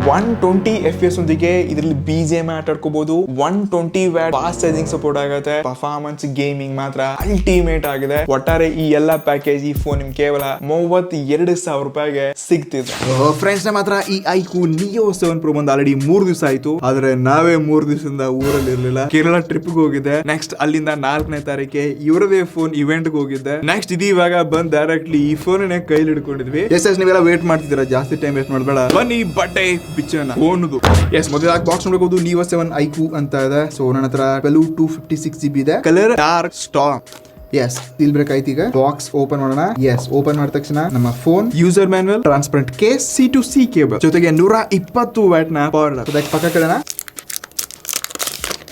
120 FPS ಒಂದಿಗೆ ಇದರಲ್ಲಿ BGM ಆಟ ಆಡ್ಕೋಬಹುದು. 120 ವ್ಯಾಟ್ ಫಾಸ್ಟ್ ಚಾರ್ಜಿಂಗ್ ಸಪೋರ್ಟ್ ಆಗುತ್ತೆ. ಪರ್ಫಾರ್ಮೆನ್ಸ್ ಗೇಮಿಂಗ್ ಮಾತ್ರ ಅಲ್ಟಿಮೇಟ್ ಆಗಿದೆ. ಒಟ್ಟಾರೆ ಈ ಎಲ್ಲಾ ಪ್ಯಾಕೇಜ್ ಈ ಫೋನ್ ನಿಮ್ಗೆ ಕೇವಲ 32,000 ರೂಪಾಯಿಗೆ ಸಿಗ್ತಿದೆ. ಫ್ರೆಂಡ್ಸ್ ಮಾತ್ರ ಈ iQOO Neo7 Pro ಬಂದು ಆಲ್ರೆಡಿ 3 ದಿವಸ ಆಯ್ತು. ಆದ್ರೆ ನಾವೇ 3 ದಿವಸದಿಂದ ಊರಲ್ಲಿ ಇರ್ಲಿಲ್ಲ. ಕೇರಳ ಟ್ರಿಪ್ ಹೋಗಿದ್ದೆ. ನೆಕ್ಸ್ಟ್ ಅಲ್ಲಿಂದ 4ನೇ ತಾರೀಕಿಗೆ ಇವರದೇ ಫೋನ್ ಇವೆಂಟ್ ಹೋಗಿದ್ದೆ. ನೆಕ್ಸ್ಟ್ ಇದು ಇವಾಗ ಬಂದ್ ಡೈರೆಕ್ಟ್ಲಿ ಈ ಫೋನ್ ಕೈಲಿ ಹಿಡ್ಕೊಂಡಿದ್ವಿ. ಎಸ್ ನೀವೆಲ್ಲ ವೇಟ್ ಮಾಡ್ತಿದ್ದೀರಾ, ಜಾಸ್ತಿ ಟೈಮ್ ವೇಸ್ಟ್ ಮಾಡಬೇಡ, ಬನ್ನಿ ಬಟ್ಟೆ ಬಿಚ್ಚೋಣ. ಫೋನ್ದು ಎಸ್ ಮೊದಲಾಗಿ ಬಾಕ್ಸ್ ನೋಡಬಹುದು. Neo7 iQOO ಅಂತ ಇದೆ. ಸೊ ನನ್ನ ಹತ್ರ 256 GB ಇದೆ. Colour dark star. Yes seal break ಆಯ್ತು. ಈಗ ಬಾಕ್ಸ್ ಓಪನ್ ಮಾಡೋಣ. ಎಸ್ ಓಪನ್ ಮಾಡಿದ ತಕ್ಷಣ ನಮ್ಮ phone, user manual, transparent case, C2C cable ಜೊತೆಗೆ 120 ವ್ಯಾಟ್ ನ ಪವರ್. ಪಕ್ಕ ಕಡೆನ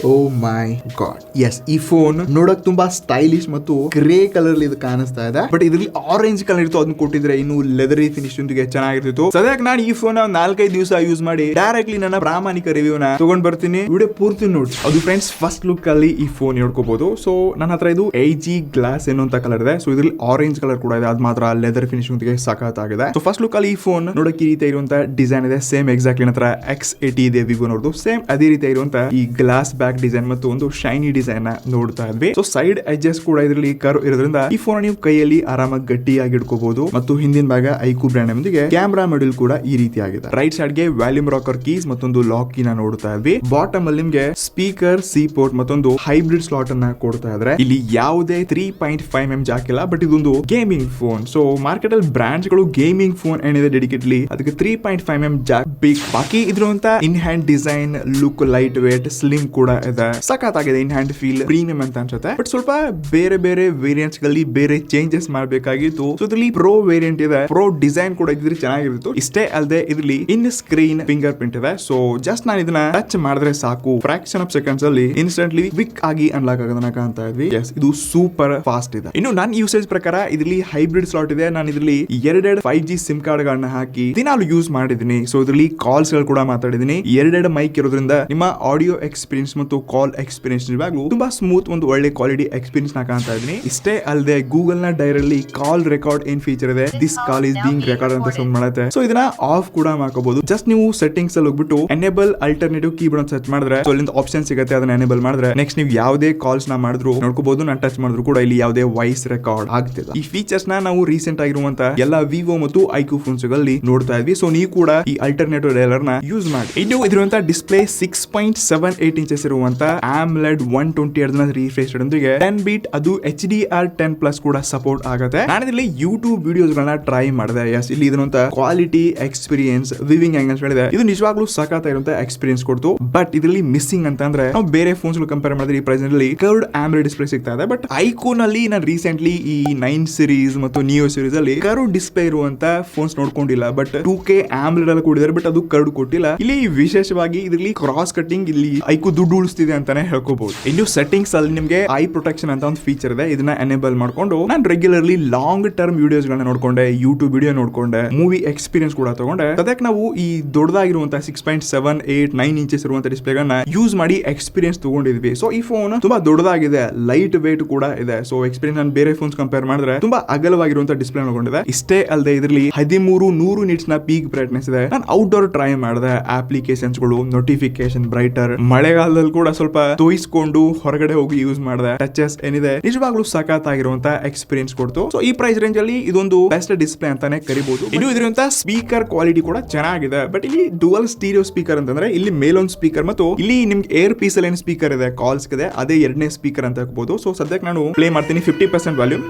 ಓ ಮೈ ಗಾಡ್. ಎಸ್ ಈ ಫೋನ್ ನೋಡಕ್ ತುಂಬಾ ಸ್ಟೈಲಿಶ್ ಮತ್ತು ಗ್ರೇ ಕಲರ್ ಇದು ಕಾಣಿಸ್ತಾ ಇದೆ. ಬಟ್ ಇದರಲ್ಲಿ ಆರೆಂಜ್ ಕಲರ್ ಇತ್ತು, ಅದನ್ನ ಕೊಟ್ಟಿದ್ರೆ ಇನ್ನು ಲೆದರಿ ಫಿನಿಶ್ ಒಂದಿಗೆ ಚೆನ್ನಾಗಿರ್ತಿತ್ತು. ಸದ್ಯಕ್ಕೆ ನಾನು ಈ ಫೋನ್ 4-5 ದಿವಸ ಯೂಸ್ ಮಾಡಿ ಡೈರೆಕ್ಟ್ಲಿ ನನ್ನ ಪ್ರಾಮಾಣಿಕ ರಿವ್ಯೂ ನ ತಗೊಂಡ್ ಬರ್ತೀನಿ. ವಿಡಿಯೋ ಪೂರ್ತಿ ನೋಡಿ. ಅದು ಫ್ರೆಂಡ್ಸ್ ಫಸ್ಟ್ ಲುಕ್ ಅಲ್ಲಿ ಈ ಫೋನ್ ನೋಡ್ಕೋಬಹುದು. ಸೊ ನನ್ನ ಹತ್ರ ಇದು AG ಗ್ಲಾಸ್ ಅನ್ನುವಂತ ಕಲರ್ ಇದೆ. ಸೊ ಇದರಲ್ಲಿ ಆರೆಂಜ್ ಕಲರ್ ಕೂಡ ಇದೆ. ಅದ್ ಮಾತ್ರ ಲೆದರ್ ಫಿನಿಶ್ ಒಂದಿಗೆ ಸಖತ್ ಆಗಿದೆ. ಸೊ ಫಸ್ಟ್ ಲುಕ್ ಅಲ್ಲಿ ಈ ಫೋನ್ ನೋಡಕ್ ಈ ರೀತಿ ಇರುವಂತ ಡಿಸೈನ್ ಇದೆ. ಸೇಮ್ ಎಕ್ಸಾಕ್ಟ್ಲಿ ನನ್ನ ಹತ್ರ X80 ಇದೆ ವಿವೋ ನೋಡ್ದು. ಸೇಮ್ ಅದೇ ರೀತಿ ಇರುವಂತ ಈ ಗ್ಲಾಸ್ ಬ್ಯಾಕ್ ಡಿಸೈನ್ ಮತ್ತು ಒಂದು ಶೈನಿ ಡಿಸೈನ್ ನೋಡ್ತಾ ಇದ್ವಿ. ಸೊ ಸೈಡ್ ಎಡ್ಜಸ್ ಕೂಡ ಇದರಲ್ಲಿ ಕರ್ವ್ ಇರೋದ್ರಿಂದ ಈ ಫೋನ್ ನೀವು ಕೈಯಲ್ಲಿ ಆರಾಮಾಗಿ ಗಟ್ಟಿಯಾಗಿ ಇಟ್ಕೋಬಹುದು. ಮತ್ತು ಹಿಂದಿನ ಭಾಗ iQOO ಬ್ರ್ಯಾಂಡ್ ನೊಂದಿಗೆ ಕ್ಯಾಮೆರಾ ಮಾಡ್ಯೂಲ್ ಕೂಡ ಈ ರೀತಿ ಆಗಿದೆ. ರೈಟ್ ಸೈಡ್ ಗೆ ವ್ಯಾಲ್ಯೂಮ್ ರಾಕರ್ ಕೀಸ್ ಮತ್ತೊಂದು ಲಾಕ್ ಕೀನ ನೋಡ್ತಾ ಇದ್ವಿ. ಬಾಟಮ್ ಅಲ್ಲಿ ನಿಮ್ಗೆ ಸ್ಪೀಕರ್, ಸಿ ಪೋರ್ಟ್ ಮತ್ತೊಂದು ಹೈಬ್ರಿಡ್ ಸ್ಲಾಟ್ ಅನ್ನ ಕೊಡ್ತಾ ಇದ್ರೆ ಇಲ್ಲಿ ಯಾವುದೇ 3.5mm ಜಾಕ್ ಇಲ್ಲ. ಬಟ್ ಇದೊಂದು ಗೇಮಿಂಗ್ ಫೋನ್. ಸೊ ಮಾರ್ಕೆಟ್ ಅಲ್ಲಿ ಬ್ರಾಂಡ್ಸ್ ಗಳು ಗೇಮಿಂಗ್ ಫೋನ್ ಏನಿದೆ ಡೆಡಿಕೇಟ್ಲಿ ಅದಕ್ಕೆ 3.5mm ಜಾಕ್ ಬೇಕು. ಬಾಕಿ ಇದ್ರಂತ in hand design, look lightweight, slim ಕೂಡ ಇದೆ. ಸಖತ್ ಆಗಿದೆ. ಇನ್ ಹ್ಯಾಂಡ್ ಫೀಲ್ ಪ್ರೀಮಿಯಂ ಅಂತ ಅನ್ಸುತ್ತೆ. ಬಟ್ ಸ್ವಲ್ಪ ಬೇರೆ ಬೇರೆ ವೇರಿಯಂಟ್ಸ್ ಗಳಲ್ಲಿ ಬೇರೆ ಚೇಂಜಸ್ ಮಾಡಬೇಕಾಗಿತ್ತು. ಸೊ ಇದರಲ್ಲಿ ಪ್ರೋ ವೇರಿಯಂಟ್ ಇದೆ. ಪ್ರೋ ಡಿಸೈನ್ ಕೂಡ ಇದ್ರೆ ಚೆನ್ನಾಗಿರ್ತಿತ್ತು. ಇಷ್ಟೇ ಅಲ್ಲದೆ ಇದರಲ್ಲಿ ಇನ್ ಸ್ಕ್ರೀನ್ ಫಿಂಗರ್ ಪ್ರಿಂಟ್ ಇದೆ. ಸೊ ಜಸ್ಟ್ ನಾನು ಇದನ್ನ ಟಚ್ ಮಾಡಿದ್ರೆ ಸಾಕು, ಫ್ರಾಕ್ಷನ್ ಆಫ್ ಸೆಕೆಂಡ್ಸ್ ಅಲ್ಲಿ ಇನ್ಸ್ಟೆಂಟ್ಲಿ ಕ್ವಿಕ್ ಆಗಿ ಅನ್ಲಾಕ್ ಆಗೋದನ್ನ ಕಾಣ್ತಾ ಇದ್ವಿ. ಇದು ಸೂಪರ್ ಫಾಸ್ಟ್ ಇದೆ. ಇನ್ನು ನನ್ನ ಯೂಸೇಜ್ ಪ್ರಕಾರ ಇದರಲ್ಲಿ ಹೈಬ್ರಿಡ್ ಸ್ಲಾಟ್ ಇದೆ. ನಾನು ಇದರಲ್ಲಿ 2 5G ಸಿಮ್ ಕಾರ್ಡ್ ಗಳನ್ನ ಹಾಕಿ ದಿನಾಲು ಯೂಸ್ ಮಾಡಿದೀನಿ. ಸೊ ಇದರಲ್ಲಿ ಕಾಲ್ಸ್ ಗಳು ಕೂಡ ಮಾತಾಡಿದೀನಿ. 2 ಮೈಕ್ ಇರೋದ್ರಿಂದ ನಿಮ್ಮ ಆಡಿಯೋ ಎಕ್ಸ್ಪೀರಿಯನ್ಸ್ ಮತ್ತು ಕಾಲ್ ಎಕ್ಸ್ಪೀರಿಯನ್ಸ್ ತುಂಬಾ ಸ್ಮೂತ್, ಒಂದು ಒಳ್ಳೆ ಕ್ವಾಲಿಟಿ ಎಕ್ಸ್ಪೀರಿಯನ್ಸ್ ನ ಕಾಣ್ತಾ ಇದೀನಿ. ಇಷ್ಟೇ ಅಲ್ಲದೆ ಗೂಗಲ್ ನ ಡೈರಲ್ಲಿ ಕಾಲ್ ರೆಕಾರ್ಡ್ ಏನ್ ಫೀಚರ್ ಇದೆ, this call is being record ಅಂತ ಸೌಂಡ್ ಮಾಡುತ್ತೆ. ಸೊ ಇದನ್ನ ಆಫ್ ಕೂಡ ಮಾಡ್ಕೋಬಹುದು. ಜಸ್ಟ್ ನೀವು ಸೆಟ್ಟಿಂಗ್ಸ್ ಅಲ್ಲಿ ಹೋಗ್ಬಿಟ್ಟು ಎನೇಬಲ್ ಅಲ್ಟರ್ನೇಟಿವ್ ಕೀಬೋರ್ಡ್ ಅಂತ ಸರ್ಚ್ ಮಾಡಿದ್ರೆ ಸೊ ಅಲ್ಲಿಂದ ಆಪ್ಷನ್ ಸಿಗುತ್ತೆ. ಅದನ್ನ ಎನೇಬಲ್ ಮಾಡಿದ್ರೆ ನೆಕ್ಸ್ಟ್ ನೀವು ಯಾವುದೇ ಕಾಲ್ಸ್ ನ ಮಾಡಿದ್ರು ನೋಡ್ಕೋಬಹುದು. ನಾನು ಟಚ್ ಮಾಡಿದ್ರು ಕೂಡ ಇಲ್ಲಿ ಯಾವುದೇ ವಾಯ್ಸ್ ರೆಕಾರ್ಡ್ ಆಗ್ತಿಲ್ಲ. ಈ ಫೀಚರ್ಸ್ ನಾವು ರೀಸೆಂಟ್ ಆಗಿರುವಂತ ಎಲ್ಲ ವಿವೋ ಮತ್ತು iQOO ಫೋನ್ಸ್ ಗಳಲ್ಲಿ ನೋಡ್ತಾ ಇದ್ವಿ. ಸೊ ನೀವು ಕೂಡ ಈ ಅಲ್ಟರ್ನೇಟಿವ್ ಡೈಲರ್ ನ ಯೂಸ್ ಮಾಡಿ. ಇನ್ನು ಇದಿರುವಂತ ಡಿಸ್ಪ್ಲೇ 6.78 ಇಂಚಸ್ ಇರುವಂತ AMOLED 120 Hz ರಿಫ್ರೆಶ್ ಒಂದಿಗೆ 10 ಬೀಟ್ ಅದು HDR10+ ಕೂಡ ಸಪೋರ್ಟ್ ಆಗುತ್ತೆ. ನಾನು ಇದರಲ್ಲಿ ಯೂಟ್ಯೂಬ್ ವಿಡಿಯೋಸ್ ಗಳನ್ನ ಟ್ರೈ ಮಾಡಿದೆ. ಎಸ್ ಇಲ್ಲಿ ಇದನ್ನಂತ ಕ್ವಾಲಿಟಿ ಎಕ್ಸ್ಪೀರಿಯನ್ಸ್ ವಿವಿಂಗ್ ಆಂಗಲ್ಸ್ ಹೇಳಿದೆ. ಇದು ನಿಜವಾಗ್ಲೂ ಸಖತ್ ಇರುವಂತ ಎಕ್ಸ್ಪೀರಿಯನ್ಸ್ ಕೊಡ್ತು. ಬಟ್ ಇದರಲ್ಲಿ ಮಿಸ್ಸಿಂಗ್ ಅಂತ ಅಂದ್ರೆ ನಾವು ಬೇರೆ ಫೋನ್ಸ್ ಕಂಪೇರ್ ಮಾಡಿದ್ರೆ ಈ ಪ್ರೈಸ್ ನಲ್ಲಿ ಕರ್ವ್ಡ್ AMOLED ಡಿಸ್ಪ್ಲೇ ಸಿಗ್ತಾ ಇದೆ. ಬಟ್ iQOO ನಲ್ಲಿ ನಾನು ರೀಸೆಂಟ್ಲಿ ಈ 9 ಸೀರೀಸ್ ಮತ್ತು Neo ಸೀರೀಸ್ ಅಲ್ಲಿ ಕರ್ವ್ಡ್ ಡಿಸ್ಪ್ಲೇ ಇರುವಂತ ಫೋನ್ಸ್ ನೋಡ್ಕೊಂಡಿಲ್ಲ. ಬಟ್ 2K AMOLED ಅಲ್ಲಿ ಕೊಟ್ಟಿದ್ದಾರೆ. ಬಟ್ ಅದು ಕರ್ವ್ಡ್ ಕೊಟ್ಟಿಲ್ಲ. ಇಲ್ಲಿ ವಿಶೇಷವಾಗಿ ಇದರಲ್ಲಿ ಕ್ರಾಸ್ ಕಟಿಂಗ್ ಇಲ್ಲಿ iQOO ದುಡ್ಡು ಉಳಿಸ್ತಿದೆ ಅಂತಾನೆ ಹೇಳ್ಕೋಬಹುದು. ಇನ್ನು ಸೆಟ್ಟಿಂಗ್ಸ್ ಅಲ್ಲಿ ನಿಮಗೆ ಐ ಪ್ರೊಟೆಕ್ಷನ್ ಅಂತ ಒಂದು ಫೀಚರ್ ಇದೆ. ಇದನ್ನ ಎನೇಬಲ್ ಮಾಡ್ಕೊಂಡು ನಾನು ರೆಗ್ಯುಲರ್ಲಿ ಲಾಂಗ್ ಟರ್ಮ್ ವಿಡಿಯೋಸ್ ಗಳನ್ನ ನೋಡ್ಕೊಂಡೆ, ಯೂಟ್ಯೂಬ್ ವಿಡಿಯೋ ನೋಡ್ಕೊಂಡೆ, ಮೂವಿ ಎಕ್ಸ್ಪೀರಿಯನ್ಸ್ ಕೂಡ ತಗೊಂಡೆ. ಅದಕ್ಕೆ ನಾವು ಈ ದೊಡ್ಡದಾಗಿರುವಂತಹ 6.78-9 ಇಂಚಸ್ ಇರುವಂತಹ ಡಿಸ್ಪ್ಲೇ ಗಳನ್ನ ಯೂಸ್ ಮಾಡಿ ಎಕ್ಸ್ಪೀರಿಯನ್ಸ್ ತಗೊಂಡಿದ್ವಿ. ಸೊ ಈ ಫೋನ್ ತುಂಬಾ ದೊಡ್ಡದಾಗಿದೆ, ಲೈಟ್ ವೇಟ್ ಕೂಡ ಇದೆ. ಸೊ ಎಕ್ಸ್ಪೀರಿಯನ್ಸ್ ನಾನು ಬೇರೆ ಫೋನ್ಸ್ ಕಂಪೇರ್ ಮಾಡಿದ್ರೆ ತುಂಬಾ ಅಗಲವಾಗಿರುವಂತಹ ಡಿಸ್ಪ್ಲೇ ನೋಡ್ಕೊಂಡಿದೆ. ಇಷ್ಟೇ ಅಲ್ಲದೆ ಇದರಲ್ಲಿ 1300 ನಿಟ್ಸ್ ನ ಪೀಕ್ ಬ್ರೈಟ್ನೆಸ್ ಇದೆ. ನಾನು ಔಟ್ಡೋರ್ ಟ್ರೈ ಮಾಡಿದೆ. ಅಪ್ಲಿಕೇಶನ್ಸ್ ಗಳು, ನೋಟಿಫಿಕೇಶನ್, ಬ್ರೈಟರ್, ಮಳೆಗಾಲದಲ್ಲಿ ಕೂಡ ಸ್ವಲ್ಪ ತೋಯಿಸ್ಕೊಂಡು ಹೊರಗಡೆ ಹೋಗಿ ಯೂಸ್ ಮಾಡಿದೆ. ಟಚಸ್ ಏನಿದೆ ನಿಜವಾಗ್ಲೂ ಸಖತ್ ಆಗಿರುವಂತ ಎಕ್ಸ್ಪೀರಿಯನ್ಸ್ ಕೊಡ್ತು. ಸೊ ಈ ಪ್ರೈಸ್ ರೇಂಜ್ ಅಲ್ಲಿ ಇದೊಂದು ಬೆಸ್ಟ್ ಡಿಸ್ಪ್ಲೇ ಅಂತಾನೆ ಕರಿಬಹುದು. ಇನ್ನು ಇದರಂತ ಸ್ಪೀಕರ್ ಕ್ವಾಲಿಟಿ ಕೂಡ ಚೆನ್ನಾಗಿದೆ. ಬಟ್ ಇಲ್ಲಿ ಡುವಲ್ ಸ್ಟೀರಿಯೋ ಸ್ಪೀಕರ್ ಅಂತಂದ್ರೆ ಇಲ್ಲಿ ಮೇಲೊಂದು ಸ್ಪೀಕರ್ ಮತ್ತು ಇಲ್ಲಿ ನಿಮ್ಗೆ ಏರ್ ಪೀಸ್ ಅಲ್ಲಿ ಏನು ಸ್ಪೀಕರ್ ಇದೆ ಕಾಲ್ಸ್ ಇದೆ ಅದೇ ಎರಡನೇ ಸ್ಪೀಕರ್ ಅಂತ ಹಾಕಬಹುದು. ಸೊ ಸದ್ಯಕ್ಕೆ ನಾನು ಪ್ಲೇ ಮಾಡ್ತೀನಿ 50% ವಾಲ್ಯೂಮ್,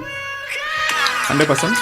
100%.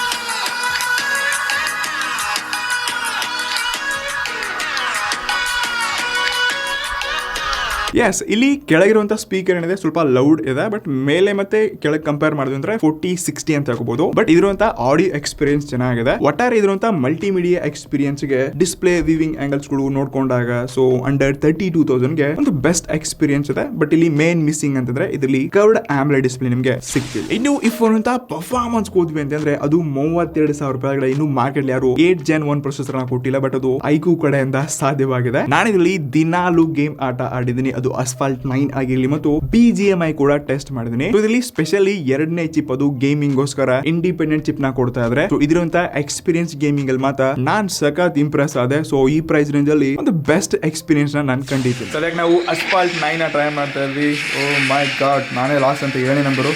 ಎಸ್ ಇಲ್ಲಿ ಕೆಳಗಿರುವಂತ ಸ್ಪೀಕರ್ ಏನಿದೆ ಸ್ವಲ್ಪ ಲೌಡ್ ಇದೆ. ಬಟ್ ಮೇಲೆ ಮತ್ತೆ ಕೆಳಗೆ ಕಂಪೇರ್ ಮಾಡಿದ್ರೆ ಅಂದ್ರೆ 40-60 ಅಂತ ಹಾಕಬಹುದು. ಬಟ್ ಇದಿರುವಂತ ಆಡಿಯೋ ಎಕ್ಸ್ಪೀರಿಯನ್ಸ್ ಚೆನ್ನಾಗಿದೆ. ಒಟ್ಟಾರೆ ಇದಿರುವಂತ ಮಲ್ಟಿಮೀಡಿಯಾ ಎಕ್ಸ್ಪೀರಿಯನ್ಸ್ ಗೆ ಡಿಸ್ಪ್ಲೇ ವಿವಿಂಗ್ ಆಂಗಲ್ಸ್ ಗಳು ನೋಡ್ಕೊಂಡಾಗ ಸೊ ಅಂಡರ್ 32,000 ಗೆ ಒಂದು ಬೆಸ್ಟ್ ಎಕ್ಸ್ಪೀರಿಯನ್ಸ್ ಇದೆ. ಬಟ್ ಇಲ್ಲಿ ಮೇನ್ ಮಿಸ್ಸಿಂಗ್ ಅಂತಂದ್ರೆ ಇದರಲ್ಲಿ ಕರ್ವ್ಡ್ AMOLED ಡಿಸ್ಪ್ಲೇ ನಿಮಗೆ ಸಿಕ್ತಿಲ್ಲ. ಇನ್ನು ಈ ಫೋನ್ ಅಂತ ಪರ್ಫಾರ್ಮೆನ್ಸ್ ಹೋದ್ವಿ ಅಂತಂದ್ರೆ ಅದು 32,000 ರೂಪಾಯಿಗಳ ಇನ್ನು ಮಾರ್ಕೆಟ್ ಯಾರು 8 Gen 1 ಪ್ರೊಸೆಸರ್ ಕೊಟ್ಟಿಲ್ಲ. ಬಟ್ ಅದು iQOO ಕಡೆಯಿಂದ ಸಾಧ್ಯವಾಗಿದೆ. ನಾನು ಇದರಲ್ಲಿ ದಿನಾಲು ಗೇಮ್ ಆಟ ಆಡಿದ್ದೀನಿ. ಅದು ಅಸ್ಫಾಲ್ಟ್ 9 ಆಗಿರ್ಲಿ ಮತ್ತು BGMI ಕೂಡ ಟೆಸ್ಟ್ ಮಾಡಿದೀನಿ. ಇದರಲ್ಲಿ ಸ್ಪೆಷಲಿ ಎರಡನೇ ಚಿಪ್ ಅದು ಗೇಮಿಂಗ್ ಗೋಸ್ಕರ ಇಂಡಿಪೆಂಡೆಂಟ್ ಚಿಪ್ ನ ಕೊಡ್ತಾ ಇದ್ರೆ ಇದಿರುವಂತ ಎಕ್ಸ್ಪೀರಿಯನ್ಸ್ ಗೇಮಿಂಗ್ ಅಲ್ಲಿ ಮಾತ್ರ ನಾನ್ ಸಖತ್ ಇಂಪ್ರೆಸ್ ಆದೆ. ಸೊ ಈ ಪ್ರೈಸ್ ರೇಂಜ್ ಅಲ್ಲಿ ಒಂದು ಬೆಸ್ಟ್ ಎಕ್ಸ್ಪೀರಿಯನ್ಸ್ ನಾನು ಕಂಡಿದ್ದೀನಿ. ಸದ್ಯಕ್ಕೆ ನಾವು ಅಸ್ಫಾಲ್ಟ್ 9 ಟ್ರೈ ಮಾಡ್ತಾ ಇದ್ವಿ. ಓ ಮೈ ಗಾಡ್, ನಾನೇ ಲಾಸ್ಟ್ ಅಂತ 7ನೇ ನಂಬರು.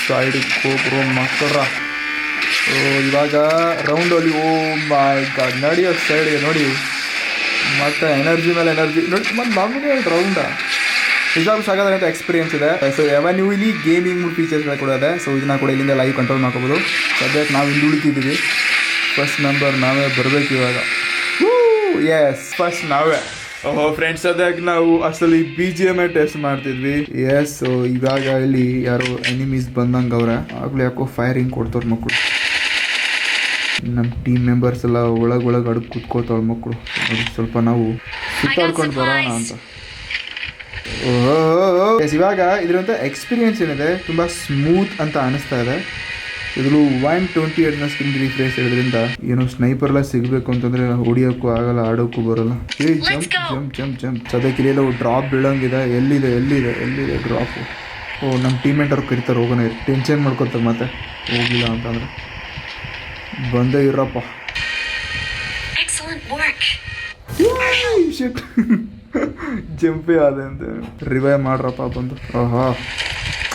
ಸೈಡ್ ಹೋಗ್ರು ಮಕ್ಕಳ. ಇವಾಗ ರೌಂಡಲ್ಲಿ ಓ ಮೈ ಗಾಡ್ ನಡೆಯೋ ಸೈಡ್ಗೆ ನೋಡಿ, ಮತ್ತೆ ಎನರ್ಜಿ ಮೇಲೆ ಎನರ್ಜಿ ನೋಡಿ, ಮತ್ತೆ ನಮಗೆ ರೌಂಡ ನಿಜವಾಗ್ಲೂ ಸಾಕಾದಂಥ ಎಕ್ಸ್ಪೀರಿಯನ್ಸ್ ಇದೆ. ಸೊ ಎವನ್ಯೂಲಿ ಗೇಮಿಂಗ್ ಫೀಚರ್ಸ್ಗಳು ಕೂಡ ಇದೆ. ಸೊ ಇದನ್ನ ಕೂಡ ಇಲ್ಲಿಂದ ಲೈವ್ ಕಂಟ್ರೋಲ್ ಮಾಡ್ಕೋಬೋದು. ಸದ್ಯಕ್ಕೆ ನಾವು ಇಲ್ಲಿ ಉಳಿತಿದ್ದೀವಿ. ಫಸ್ಟ್ ನಂಬರ್ ನಾವೇ ಬರಬೇಕು ಇವಾಗ. ಎಸ್, ಫಸ್ಟ್ ನಾವೇ. ಓಹೋ ಫ್ರೆಂಡ್ಸ್, ಅದಕ್ಕೆ ನಾವು ಅಸಲಿ BGMI ಟೆಸ್ಟ್ ಮಾಡ್ತಿದ್ವಿ. ಎಸ್, ಇವಾಗ ಇಲ್ಲಿ ಯಾರೋ ಎನಿಮೀಸ್ ಬಂದಂಗೆ ಅವ್ರೆ. ಆಗ್ಲೂ ಯಾಕೋ ಫೈರಿಂಗ್ ಕೊಡ್ತವ್ರ ಮಕ್ಕಳು. ನಮ್ಮ ಟೀಮ್ ಮೆಂಬರ್ಸ್ ಎಲ್ಲ ಒಳಗೆ ಅಡುಗೆ ಕೂತ್ಕೋತಾವ ಮಕ್ಕಳು. ನೋಡಿ ಸ್ವಲ್ಪ ನಾವು ಸುತ್ತಾಡ್ಕೊಂಡು ಬರೋಣ ಅಂತ. ಎಸ್, ಇವಾಗ ಇದರಂತ ಎಕ್ಸ್ಪೀರಿಯನ್ಸ್ ಏನಿದೆ ತುಂಬ ಸ್ಮೂತ್ ಅಂತ ಅನಿಸ್ತಾ ಇದೆ. ಇದ್ರೂ 120 Hz ಸ್ಕ್ರೀನ್ ರಿಫ್ರೆಶ್ ಇರೋದ್ರಿಂದ ಏನೋ ಸ್ನೈಪರ್ ಎಲ್ಲ ಸಿಗಬೇಕು ಅಂತಂದ್ರೆ ಹೊಡಿಯೋಕ್ಕೂ ಆಗಲ್ಲ, ಆಡೋಕ್ಕೂ ಬರೋಲ್ಲ. ಜಂಪ್ ಸದ್ಯಕ್ಕೆ ಇಲ್ಲೆಲ್ಲ ಡ್ರಾಪ್ ಬೀಳಂಗಿದೆ. ಎಲ್ಲಿದೆ ಡ್ರಾಪ್? ಓ, ನಮ್ಮ ಟೀಮ್ಮೇಟ್ ಅವ್ರು ಕರಿತಾರೆ, ಹೋಗೋಣ. ಟೆನ್ಷನ್ ಮಾಡ್ಕೊತಾರೆ ಮತ್ತೆ ಹೋಗಿಲ್ಲ ಅಂತಂದ್ರೆ. ಬಂದೇ ಇರಪ್ಪ. ಜಂಪೇ ಆದೆ ಅಂತ ರಿವೈವ್ ಮಾಡ್ರಪ್ಪ ಬಂದು. ಆಹಾ,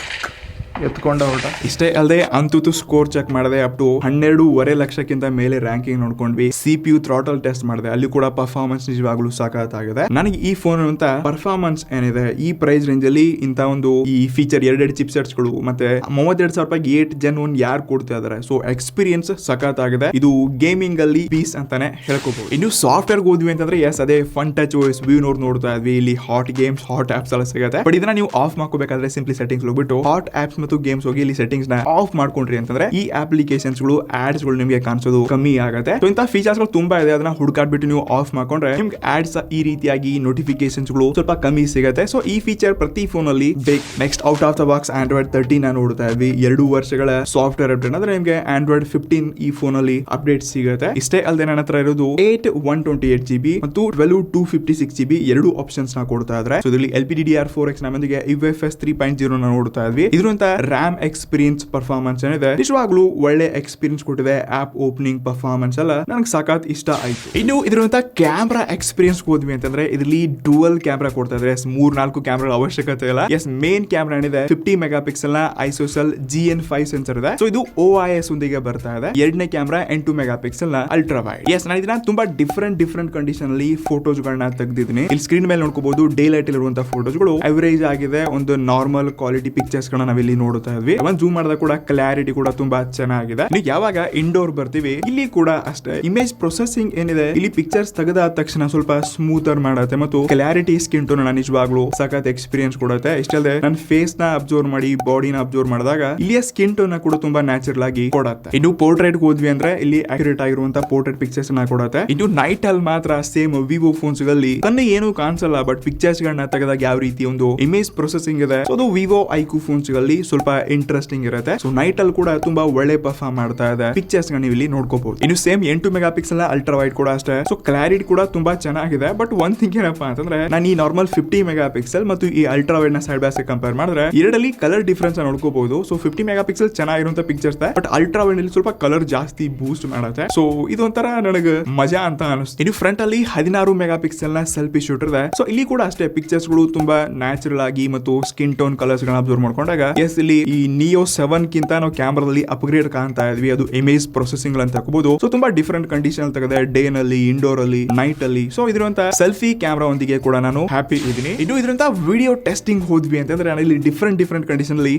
ಎತ್ಕೊಂಡ ಹೊರಟ. ಇಷ್ಟೇ ಅಲ್ಲದೆ ಅಂತೂ ಸ್ಕೋರ್ ಚೆಕ್ ಮಾಡಿದೆ. ಅಪ್ ಟು 12.5 ಲಕ್ಷಕ್ಕಿಂತ ಮೇಲೆ ರ್ಯಾಂಕಿಂಗ್ ನೋಡ್ಕೊಂಡ್ವಿ. CPU ಥ್ರಾಟಲ್ ಟೆಸ್ಟ್ ಮಾಡಿದೆ, ಅಲ್ಲಿ ಕೂಡ ಪರ್ಫಾರ್ಮೆನ್ಸ್ ನಿಜವಾಗ್ಲೂ ಸಾಕಾಗಿದೆ. ನನಗೆ ಈ ಫೋನ್ ಅಂತ ಪರ್ಫಾರ್ಮೆನ್ಸ್ ಏನಿದೆ ಈ ಪ್ರೈಸ್ ರೇಂಜ್ ಅಲ್ಲಿ ಇಂತ ಒಂದು ಈ ಫೀಚರ್ 2 ಚಿಪ್ ಸೆಟ್ಸ್ ಗಳು ಮತ್ತೆ 32,000 ರೂಪಾಯಿಗೆ 8 Gen 1 ಯಾರು ಕೊಡ್ತಾ ಇದಾರೆ. ಸೊ ಎಕ್ಸ್ಪೀರಿಯನ್ಸ್ ಸಖತ್ತಾಗಿದೆ. ಇದು ಗೇಮಿಂಗ್ ಅಲ್ಲಿ ಪೀಸ್ ಅಂತಾನೆ ಹೇಳ್ಕೋಬಹುದು. ಇನ್ನು ಸಾಫ್ಟ್ವೇರ್ ಹೋದ್ವಿ ಅಂತಂದ್ರೆ ಎಸ್, ಅದೇ ಫನ್ ಟಚ್ OS ವ್ಯೂ ನೋಡ್ತಾ ಇದ್ವಿ. ಇಲ್ಲಿ ಹಾಟ್ ಗೇಮ್ಸ್, ಹಾಟ್ ಆಪ್ಸ್ ಎಲ್ಲ ಸಿಗುತ್ತೆ. ಬಟ್ ಇದನ್ನ ನೀವು ಆಫ್ ಮಾಡ್ಕೋಬೇಕಾದ್ರೆ ಸಿಂಪ್ಲಿ ಸೆಟ್ಟಿಂಗ್ಸ್ ಹೋಗ್ಬಿಟ್ಟು ಹಾಟ್ ಆಪ್ಸ್ ಮತ್ತು ಗೇಮ್ಸ್ ಹೋಗಿ ಇಲ್ಲಿ ಸೆಟ್ಟಿಂಗ್ಸ್ ನ ಆಫ್ ಮಾಡ್ಕೊಂಡ್ರಿ ಅಂತಂದ್ರೆ ಈ ಅಪ್ಲಿಕೇಶನ್ಸ್ ಗಳು ಆಡ್ಸ್ ಗಳು ನಿಮಗೆ ಕಾಣಿಸೋದು ಕಮ್ಮಿ ಆಗುತ್ತೆ. ಸೊ ಇಂತ ಫೀಚರ್ಸ್ ಗಳು ತುಂಬಾ ಇದೆ. ಅದನ್ನ ಹುಡುಕಾಡ್ಬಿಟ್ಟು ನೀವು ಆಫ್ ಮಾಡ್ಕೊಂಡ್ರೆ ನಿಮ್ಗೆ ಆಡ್ಸ್ ಈ ರೀತಿಯಾಗಿ ನೋಟಿಫಿಕೇಶನ್ಸ್ ಗಳು ಸ್ವಲ್ಪ ಕಮ್ಮಿ ಸಿಗುತ್ತೆ. ಸೊ ಈ ಫೀಚರ್ ಪ್ರತಿ ಫೋನ್ ಅಲ್ಲಿ ಬೇಕು. Next out of the box Android 13 ನೋಡ್ತಾ ಇದ್ವಿ. 2 ವರ್ಷಗಳ ಸಾಫ್ಟ್ವೇರ್ ಅಪ್ಡೇಟ್ ಅಂದ್ರೆ ನಿಮಗೆ Android 15 ಈ ಫೋನ್ ಅಲ್ಲಿ ಅಪ್ಡೇಟ್ ಸಿಗುತ್ತೆ. ಇಷ್ಟೇ ಅಲ್ಲದೆ ನನ್ನ ಹತ್ರ ಇರೋದು 8 128GB ಮತ್ತು 12 256GB 2 ಆಪ್ಷನ್ಸ್ ನ ಕೊಡ್ತಾ ಇದ್ದಾರೆ. ಸೊ ಇದರಲ್ಲಿ LPDDR4X ನಮ್ಮೊಂದಿಗೆ UFS 3.0 ನೋಡ್ತಾ ಇದ್ವಿ. ಇದರಂತ RAM ಎಕ್ಸ್ಪೀರಿಯನ್ಸ್ ಪರ್ಫಾರ್ಮೆನ್ಸ್ ಏನಿದೆ ನಿಜವಾಗ್ಲೂ ಒಳ್ಳೆ ಎಕ್ಸ್ಪೀರಿಯನ್ಸ್ ಕೊಟ್ಟಿದೆ. ಆಪ್ ಓಪನಿಂಗ್ ಪರ್ಫಾರ್ಮೆನ್ಸ್ ಎಲ್ಲ ನನಗೆ ಸಖತ್ ಇಷ್ಟ ಆಯ್ತು. ಇನ್ನು ಇದರಂತ ಕ್ಯಾಮ್ರಾ ಎಕ್ಸ್ಪೀರಿಯನ್ಸ್ ಹೋದ್ವಿ ಅಂತಂದ್ರೆ ಇದರಲ್ಲಿ ಡುವಲ್ ಕ್ಯಾಮ್ರಾ ಕೊಡ್ತಾ ಇದ್ದಾರೆ. 3-4 ಕ್ಯಾಮ್ರಾ ಅವಶ್ಯಕತೆ ಇಲ್ಲ. ಎಸ್, ಮೇನ್ ಕ್ಯಾಮ್ರಾ ಏನಿದೆ 50 ಮೆಗಾಪಿಕ್ಸೆಲ್ ನ ಐಸೋಸೆಲ್ GN5 ಸೆನ್ಸರ್ ಇದೆ. ಸೊ ಇದು OIS ಒಂದಿಗೆ ಬರ್ತಾ ಇದೆ. ಎರಡನೇ ಕ್ಯಾಮ್ರಾ 8 ಮೆಗಾಪಿಕ್ಸೆಲ್ ನ ಅಲ್ಟ್ರಾ ವೈಡ್. ಎಸ್, ನಾನು ಇದನ್ನ ತುಂಬಾ ಡಿಫರೆಂಟ್ ಕಂಡೀಷನ್ ಅಲ್ಲಿ ಫೋಟೋಸ್ ಗಳನ್ನ ತೆಗೆದಿದ್ದೀನಿ. ಇಲ್ಲಿ ಸ್ಕ್ರೀನ್ ಮೇಲೆ ನೋಡ್ಕೋಬಹುದು ಡೇ ಲೈಟ್ ಇರುವಂತಹ ಫೋಟೋಸ್ ಗಳು ಅವರೇಜ್ ಆಗಿದೆ. ಒಂದು ನಾರ್ಮಲ್ ಕ್ವಾಲಿಟಿ ಪಿಕ್ಚರ್ಸ್ ಗಳನ್ನ ನಾವಿಲ್ಲಿ ನೋಡ್ತಾ ಇದ್ವಿ. ಜೂಮ್ ಮಾಡಿದಾಗ ಕೂಡ ಕ್ಲಾರಿಟಿ ಕೂಡ ತುಂಬಾ ಚೆನ್ನಾಗಿದೆ. ನೀವು ಯಾವಾಗ ಇಂಡೋರ್ ಬರ್ತೀವಿ ಇಲ್ಲಿ ಕೂಡ ಅಷ್ಟೇ ಇಮೇಜ್ ಪ್ರೊಸೆಸಿಂಗ್ ಏನಿದೆ ಇಲ್ಲಿ ಪಿಕ್ಚರ್ಸ್ ತೆಗೆದ ತಕ್ಷಣ ಸ್ವಲ್ಪ ಸ್ಮೂತರ್ ಮಾಡುತ್ತೆ ಮತ್ತು ಕ್ಲಾರಿಟಿ ಸ್ಕಿನ್ ಟೋನ್ ನಿಜವಾಗ್ಲೂ ಸಖತ್ ಎಕ್ಸ್ಪೀರಿಯನ್ಸ್ ಕೊಡುತ್ತೆ. ಇಷ್ಟಲ್ಲದೆ ನನ್ನ ಫೇಸ್ ನ ಅಬ್ಸರ್ವ್ ಮಾಡಿ ಬಾಡಿನ ಅಬ್ಸರ್ವ್ ಮಾಡಿದಾಗ ಇಲ್ಲಿಯ ಸ್ಕಿನ್ ಟೋನ್ ಕೂಡ ತುಂಬಾ ನ್ಯಾಚುರಲ್ ಆಗಿ ಕೊಡುತ್ತೆ. ಇನ್ನು ಪೋರ್ಟ್ರೇಟ್ ಹೋದ್ವಿ ಅಂದ್ರೆ ಇಲ್ಲಿ ಅಕ್ಯುರೇಟ್ ಆಗಿರುವಂತಹ ಪೋರ್ಟ್ರೇಟ್ ಪಿಕ್ಚರ್ಸ್ ನ ಕೊಡುತ್ತೆ. ಇನ್ನು ನೈಟ್ ಅಲ್ಲಿ ಮಾತ್ರ ಸೇಮ್ ವಿವೋ ಫೋನ್ಸ್ ಗಳಲ್ಲಿ ಕಣ್ಣು ಏನು ಕಾಣಿಸಲ್ಲ, ಬಟ್ ಪಿಕ್ಚರ್ಸ್ ಗಳನ್ನ ತೆಗೆದಾಗ ಯಾವ ರೀತಿ ಒಂದು ಇಮೇಜ್ ಪ್ರೊಸೆಸಿಂಗ್ ಇದೆ ಅದು ವಿವೋ iQOO ಫೋನ್ಸ್ ಗಳಲ್ಲಿ ಸ್ವಲ್ಪ ಇಂಟ್ರೆಸ್ಟಿಂಗ್ ಇರುತ್ತೆ. ಸೊ ನೈಟ್ ಅಲ್ಲಿ ಕೂಡ ತುಂಬಾ ಒಳ್ಳೆ ಪರ್ಫಾರ್ಮ್ ಮಾಡ್ತಾ ಇದೆ. ಪಿಕ್ಚರ್ಸ್ ನೀವು ಇಲ್ಲಿ ನೋಡ್ಕೋಬಹುದು. ಇನ್ನು ಸೇಮ್ 8 ಮೆಗಾಪಿಕ್ಸೆಲ್ ಅಲ್ಟ್ರಾ ವೈಡ್ ಕೂಡ ಅಷ್ಟೇ. ಸೊ ಕ್ಲಾರಿಟಿ ಕೂಡ ತುಂಬಾ ಚೆನ್ನಾಗಿದೆ. ಬಟ್ ಒಂದ್ ಥಿಂಗ್ ಏನಪ್ಪಾ ಅಂತಂದ್ರೆ ನಾನು ಈ ನಾರ್ಮಲ್ 50 ಮೆಗಾಪಿಕ್ಸೆಲ್ ಮತ್ತು ಈ ಅಲ್ಟ್ರಾ ವೈಡ್ ನ ಸೈಡ್ ಬೈ ಸೈಡ್ ಕಂಪೇರ್ ಮಾಡಿದ್ರೆ ಎರಡಲ್ಲಿ ಕಲರ್ ಡಿಫರೆನ್ಸ್ ನೋಡ್ಕೋಬಹುದು. ಸೊ 50 ಮೆಗಾಪಿಕ್ಸೆಲ್ ಚೆನ್ನಾಗಿರುವಂತ ಪಿಕ್ಚರ್ಸ್ ಇದೆ, ಬಟ್ ಅಲ್ಟ್ರಾ ವೈಡ್ ಅಲ್ಲಿ ಸ್ವಲ್ಪ ಕಲರ್ ಜಾಸ್ತಿ ಬೂಸ್ಟ್ ಮಾಡುತ್ತೆ. ಸೊ ಇದೊಂಥರ ನನಗೆ ಮಜಾ ಅಂತ ಅನಿಸ್ತು. ಇನ್ನು ಫ್ರಂಟ್ ಅಲ್ಲಿ 16 ಮೆಗಾಪಿಕ್ಸೆಲ್ ನ ಸೆಲ್ಫಿ ಶೂಟರ್ ಇದೆ. ಸೊ ಇಲ್ಲಿ ಕೂಡ ಅಷ್ಟೇ ಪಿಕ್ಚರ್ಸ್ ಗಳು ತುಂಬಾ ನ್ಯಾಚುರಲ್ ಆಗಿ ಮತ್ತು ಸ್ಕಿನ್ ಟೋನ್ ಕಲರ್ಸ್ ಗಳನ್ನ ಅಬ್ಸರ್ವ್ ಮಾಡ್ಕೊಂಡಾಗ ಎಸ್ ಇಲ್ಲಿ ಈ Neo7 ಕಿಂತ ನಾವು ಕ್ಯಾಮ್ರಾದಲ್ಲಿ ಅಪ್ಗ್ರೇಡ್ ಕಾಣ್ತಾ ಇದ್ವಿ. ಅದು ಇಮೇಜ್ ಪ್ರೊಸೆಸಿಂಗ್ ಅಂತ ಹಾಕಬಹುದು. ಸೊ ತುಂಬಾ ಡಿಫರೆಂಟ್ ಕಂಡೀಷನ್ ತೆಗೆದೆ, ಡೇ ನಲ್ಲಿ, ಇಂಡೋರ್ ಅಲ್ಲಿ, ನೈಟ್ ಅಲ್ಲಿ. ಸೊ ಇದರಂತ ಸೆಲ್ಫಿ ಕ್ಯಾಮ್ರಾ ಒಂದಿಗೆ ಕೂಡ ನಾನು ಹ್ಯಾಪಿ ಇದ್ದೀನಿ. ಇನ್ನು ಇದರಂತ ವಿಡಿಯೋ ಟೆಸ್ಟಿಂಗ್ ಹೋದ್ವಿ ಅಂತಂದ್ರೆ ನಾನು ಇಲ್ಲಿ ಡಿಫರೆಂಟ್ ಕಂಡೀಷನ್ ಅಲ್ಲಿ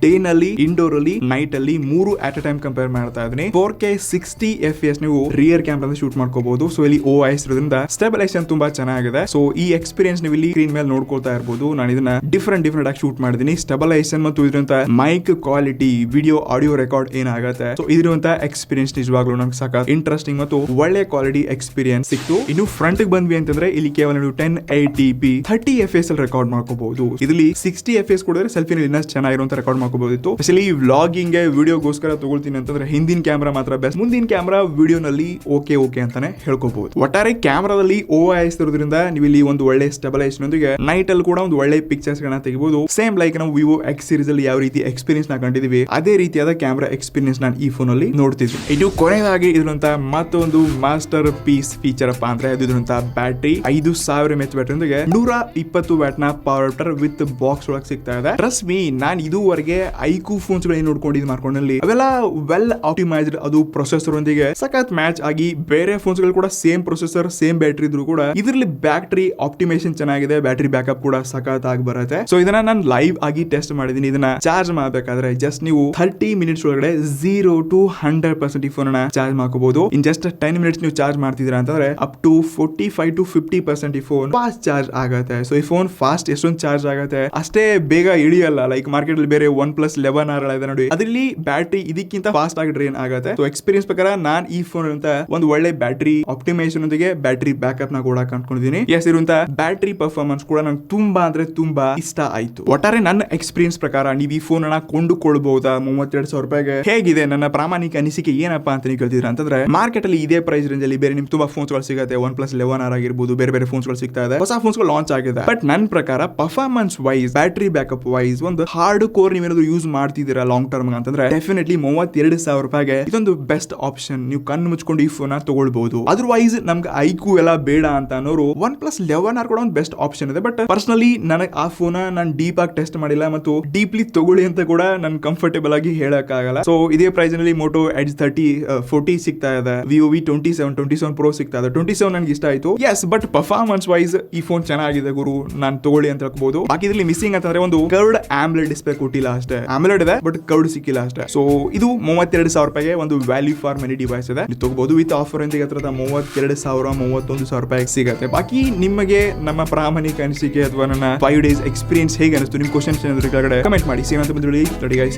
ಡೇ ನಲ್ಲಿ, ಇಂಡೋರ್ ಅಲ್ಲಿ, ನೈಟ್ ಅಲ್ಲಿ 3 ಅಟ್ ಅ ಟೈಮ್ ಕಂಪೇರ್ ಮಾಡ್ತಾ ಇದ್ದೀನಿ. 4K 60 FPS ನೀವು ರಿಯರ್ ಕ್ಯಾಮ್ರಾ ಶೂಟ್ ಮಾಡ್ಕೋಬಹುದು. ಸೊ ಇಲ್ಲಿ OIS ಇರೋದ್ರಿಂದ ಸ್ಟೆಬಿಲೈಸೇಷನ್ ತುಂಬಾ ಚೆನ್ನಾಗಿದೆ. ಸೊ ಈ ಎಕ್ಸ್ಪೀರಿಯನ್ಸ್ ನೀವು ಇಲ್ಲಿ ಸ್ಕ್ರೀನ್ ಮೇಲೆ ನೋಡ್ಕೊಳ್ತಾ ಇರಬಹುದು. ನಾನು ಇದನ್ನ ಡಿಫರೆಂಟ್ ಆಗಿ ಶೂಟ್ ಮಾಡಿದೀನಿ. ಸ್ಟೆಬಿಲೈಸೇಷನ್ ಮತ್ತು ಇದರಂತ my mic quality, video audio record ಏನಾಗುತ್ತೆ, ಸೊ ಇದಿರುವಂತ ಎಕ್ಸ್ಪೀರಿಯನ್ಸ್ ನಿಜವಾಗ್ಲೂ ನಮ್ಗೆ ಸಾಕ ಇಂಟ್ರೆಸ್ಟಿಂಗ್ ಮತ್ತು ಒಳ್ಳೆ ಕ್ವಾಲಿಟಿ ಎಕ್ಸ್ಪೀರಿಯನ್ಸ್ ಸಿಕ್ತು. ಇನ್ನು ಫ್ರಂಟ್ ಬಂದ್ವಿ ಅಂತಂದ್ರೆ ಇಲ್ಲಿ ಕೇವಲ 1080p 30 fps ಅಲ್ಲಿ ರೆಕಾರ್ಡ್ ಮಾಡ್ಕೋಬಹುದು. ಇದರಲ್ಲಿ 60 fps ಕೊಡಿದ್ರೆ ಸೆಲ್ಫಿನಲ್ಲಿ ಇನ್ನಷ್ಟು ಚೆನ್ನಾಗಿರುವಂತ ರೆಕಾರ್ಡ್ ಮಾಡ್ಕೋಬಹುದಿತ್ತು. ಸ್ಪೆಷಲಿ ವ್ಲಾಗಿಂಗ್ ವಿಡಿಯೋಗೋಸ್ಕರ ತಗೊಳ್ತೀನಿ ಅಂತಂದ್ರೆ ಹಿಂದಿನ ಕ್ಯಾಮ್ರಾ ಮಾತ್ರ ಬೆಸ್ಟ್, ಮುಂದಿನ ಕ್ಯಾಮ್ರಾ ವಿಡಿಯೋನಲ್ಲಿ ಓಕೆ ಅಂತಾನೆ ಹೇಳ್ಕೋಬಹುದು. ಒಟ್ಟಾರೆ ಕ್ಯಾಮ್ರಾದಲ್ಲಿ OIS ಇರೋದ್ರಿಂದ ನೀವು ಇಲ್ಲಿ ಒಂದು ಒಳ್ಳೆ ಸ್ಟೆಬಿಲೈಸೇಷನ್ ಒಂದಿಗೆ ನೈಟ್ ಅಲ್ಲಿ ಕೂಡ ಒಂದು ಒಳ್ಳೆ ಪಿಕ್ಚರ್ಸ್ ಗಳನ್ನ ತೆಗಿಬಹುದು. ಸೇಮ್ ಲೈಕ್ ನಾವು ವಿವೋ X ಸೀರೀಸ್ ಅಲ್ಲಿ ಯಾವ ರೀತಿ ಎಕ್ಸ್ಪೀರಿಯನ್ಸ್ ನ ಕಂಡಿದೀವಿ ಅದೇ ರೀತಿಯಾದ ಕ್ಯಾಮ್ರಾ ಎಕ್ಸ್ಪೀರಿಯನ್ಸ್ ನಾನು ಈ ಫೋನ್ ಅಲ್ಲಿ ನೋಡ್ತಿದ್ದೀನಿ. ಇದು ಕೊನೆಯದಾಗಿ ಇದ್ರಂತ ಮತ್ತೊಂದು ಮಾಸ್ಟರ್ ಪೀಸ್ ಫೀಚರ್ ಅಪ್ಪ ಅಂದ್ರೆ ಇದ್ರಂತ ಬ್ಯಾಟರಿ 5000 mAh ಬ್ಯಾಟರಿ ಒಂದಿಗೆ 120 ವ್ಯಾಟ್ ನ ಪವರ್ ವಿತ್ ಬಾಕ್ಸ್ ಒಳಗೆ ಸಿಗ್ತಾ ಇದೆ. ಟ್ರಸ್ಟ್ ಮೀ, ನಾನು ಇದುವರೆಗೆ iQOO ಫೋನ್ಸ್ ಗಳನ್ನ ನೋಡ್ಕೊಂಡಿದ್ದು ಮಾರ್ಕೊಂಡಲ್ಲಿ ಅವೆಲ್ಲ ವೆಲ್ ಆಪ್ಟಿಮೈಸ್ಡ್, ಅದು ಪ್ರೊಸೆಸರ್ ಒಂದಿಗೆ ಸಖತ್ ಮ್ಯಾಚ್ ಆಗಿ ಬೇರೆ ಫೋನ್ಸ್ ಗಳು ಕೂಡ ಸೇಮ್ ಪ್ರೊಸೆಸರ್ ಸೇಮ್ ಬ್ಯಾಟರಿ ಇದ್ರು ಕೂಡ ಇದರಲ್ಲಿ ಬ್ಯಾಟರಿ ಆಪ್ಟಿಮೇಷನ್ ಚೆನ್ನಾಗಿದೆ, ಬ್ಯಾಟರಿ ಬ್ಯಾಕಪ್ ಕೂಡ ಸಖತ್ ಆಗಿ ಬರುತ್ತೆ. ಸೊ ಇದನ್ನ ನಾನು ಲೈವ್ ಆಗಿ ಟೆಸ್ಟ್ ಮಾಡಿದೀನಿ. ಇದನ್ನ ಚಾರ್ಜ್ ಮಾಡಬೇಕಾದ್ರೆ ಜಸ್ಟ್ ನೀವು 30 ಮಿನಿಟ್ಸ್ ಒಳಗಡೆ 0 to 100% ಈ ಫೋನ್ ಅನ್ನ ಚಾರ್ಜ್ ಮಾಡ್ಕೋಬಹುದು. ಇನ್ ಜಸ್ಟ್ 10 ಮಿನಿಟ್ಸ್ ನೀವು ಚಾರ್ಜ್ ಮಾಡ್ತಿದ್ದೀರಾ ಅಂತಂದ್ರೆ ಅಪ್ ಟು 45 to 50% ಈ ಫೋನ್ ಫಾಸ್ಟ್ ಚಾರ್ಜ್ ಆಗುತ್ತೆ. ಸೊ ಈ ಫೋನ್ ಫಾಸ್ಟ್ ಎಷ್ಟೊಂದು ಚಾರ್ಜ್ ಆಗುತ್ತೆ ಅಷ್ಟೇ ಬೇಗ ಇಳಿಯಲ್ಲ. ಲೈಕ್ ಮಾರ್ಕೆಟ್ ಅಲ್ಲಿ ಬೇರೆ OnePlus 11R ಇದೆ ನೋಡಿ, ಅದರಲ್ಲಿ ಬ್ಯಾಟರಿ ಇದಕ್ಕಿಂತ ಫಾಸ್ಟ್ ಆಗಿ ಡ್ರೈನ್ ಆಗುತ್ತೆ. ಸೊ ಎಕ್ಸ್ಪೀರಿಯನ್ಸ್ ಪ್ರಕಾರ ನಾನು ಈ ಫೋನ್ ಅಂತ ಒಂದು ಒಳ್ಳೆ ಬ್ಯಾಟರಿ ಆಪ್ಟಿಮೇಷನ್ ಒಂದಿಗೆ ಬ್ಯಾಟರಿ ಬ್ಯಾಕಪ್ ನ ಕೂಡ ಕಂಡುಕೊಂಡಿದ್ದೀನಿ. ಎಸ್, ಇರುವಂತ ಬ್ಯಾಟರಿ ಪರ್ಫಾರ್ಮೆನ್ಸ್ ಕೂಡ ನಂಗೆ ತುಂಬಾ ಅಂದ್ರೆ ತುಂಬಾ ಇಷ್ಟ ಆಯ್ತು. ಒಟ್ಟಾರೆ ನನ್ನ ಎಕ್ಸ್ಪೀರಿಯನ್ಸ್ ಪ್ರಕಾರ ನೀವು ಈ ಫೋನ್ ಅನ್ನ ಕೊಂಡುಕೊಳ್ಬಹುದಾ 32,000 ರೂಪಾಯಿಗೆ? ಹೇಗಿದೆ ನನ್ನ ಪ್ರಾಮಾಣಿಕ ಅನಿಸಿಕೆ ಏನಪ್ಪಾ ಅಂತ ನೀವು ಕೇಳ್ತಿದ್ರ ಅಂತಂದ್ರೆ, ಮಾರ್ಕೆಟ್ ಅಲ್ಲಿ ಇದೇ ಪ್ರೈಸ್ ರೇಂಜ್ ಅಲ್ಲಿ ಬೇರೆ ನಿಮ್ಗೆ ತುಂಬಾ ಫೋನ್ಸ್ ಗಳು ಸಿಗುತ್ತೆ. OnePlus 11R ಆಗಿರ್ಬೋದು, ಬೇರೆ ಫೋನ್ಸ್ ಗಳು ಸಿಗ್ತಾ ಇದೆ, ಹೊಸ ಫೋನ್ಸ್ ಗಳು ಲಾಂಚ್ ಆಗಿದೆ. ಬಟ್ ನನ್ನ ಪ್ರಕಾರ performance wise, battery backup wise, ಒಂದು ಹಾರ್ಡ್ ಕೋರ್ ನೀವೇನಾದ್ರು ಯೂಸ್ ಮಾಡ್ತಿದ್ದೀರಾ ಲಾಂಗ್ ಟರ್ಮ್ ಅಂತಂದ್ರೆ ಡೆಫಿನೆಟ್ಲಿ 32,000 ರೂಪಾಯಿಗೆ ಇದೊಂದು ಬೆಸ್ಟ್ ಆಪ್ಷನ್. ನೀವು ಕಣ್ಣು ಮುಚ್ಕೊಂಡು ಈ ಫೋನ್ ತಗೊಳ್ಬಹುದು. ಅದರ್ವೈಸ್ ನಮ್ಗೆ iQOO ಎಲ್ಲ ಬೇಡ ಅಂತ ಅನ್ನೋರು OnePlus 11R ಕೂಡ ಒಂದು ಬೆಸ್ಟ್ ಆಪ್ಷನ್ ಇದೆ. ಬಟ್ ಪರ್ಸನಲಿ ನನಗೆ ಆ ಫೋನ್ ನಾನು ಡೀಪ್ ಆಗಿ ಟೆಸ್ಟ್ ಮಾಡಿಲ್ಲ ಮತ್ತು ಡೀಪ್ಲಿ ತಗೊಳ್ಳಿ ಅಂತ ಕೂಡ ನಾನು ಕಂಫರ್ಟೇಬಲ್ ಆಗಿ ಹೇಳಕ್ ಆಗಲ್ಲ. ಸೊ ಇದೇ ಪ್ರೈಸ್ ನಲ್ಲಿ Moto Edge 40 ಸಿಗ್ತಾ ಇದೆ, Vivo V27 Pro ಸಿಗ್ತಾ ಇದೆ. 27 ನನಗೆ ಇಷ್ಟ ಆಯ್ತು, ಎಸ್. ಬಟ್ ಪರ್ಫಾರ್ಮೆನ್ಸ್ ವೈಸ್ ಈ ಫೋನ್ ಚೆನ್ನಾಗಿದೆ ಗುರು, ನಾನು ತಗೊಳ್ಳಿ ಅಂತ ಹೇಳ್ಬಹುದು. ಬಾಕಿ ಇದರಲ್ಲಿ ಮಿಸ್ಸಿಂಗ್ ಅಂತಂದ್ರೆ ಒಂದು ಕರ್ವ್ಡ್ AMOLED ಡಿಸ್ಪ್ಲೇ ಕೊಟ್ಟಿಲ್ಲ ಅಷ್ಟೇ. AMOLED ಇದೆ ಬಟ್ ಕರ್ವ್ಡ್ ಸಿಕ್ಕಿಲ್ಲ ಅಷ್ಟೇ. ಸೊ ಇದು 32,000 ರೂಪಾಯಿಗೆ ಒಂದು ವ್ಯಾಲ್ಯೂ ಫಾರ್ ಮನಿ ಡಿವೈಸ್ ಇದೆ. ನೀವು ತಗೋಬಹುದು ವಿತ್ ಆಫರ್ ಅಂತ 32,000-31,000 ರೂಪಾಯಿಗೆ ಸಿಗುತ್ತೆ. ಬಾಕಿ ನಿಮಗೆ ನಮ್ಮ ಪ್ರಾಮಾಣಿಕ ಅನಿಸಿಕೆ ಅಥವಾ ನನ್ನ 5 days ಎಕ್ಸ್ಪೀರಿಯನ್ಸ್ ಹೇಗೆ ಅನಿಸ್ತು, ನಿಮ್ ಕ್ವಶನ್ಸ್ ಏನಾದ್ರು ಕೆಳಗಡೆ ಕಮೆಂಟ್ ಮಾಡಿ. ಸೇಮ್ ಅಂತ ಬಂದ್ಬಿಡಿ.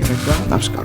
ನಮಸ್ಕಾರ.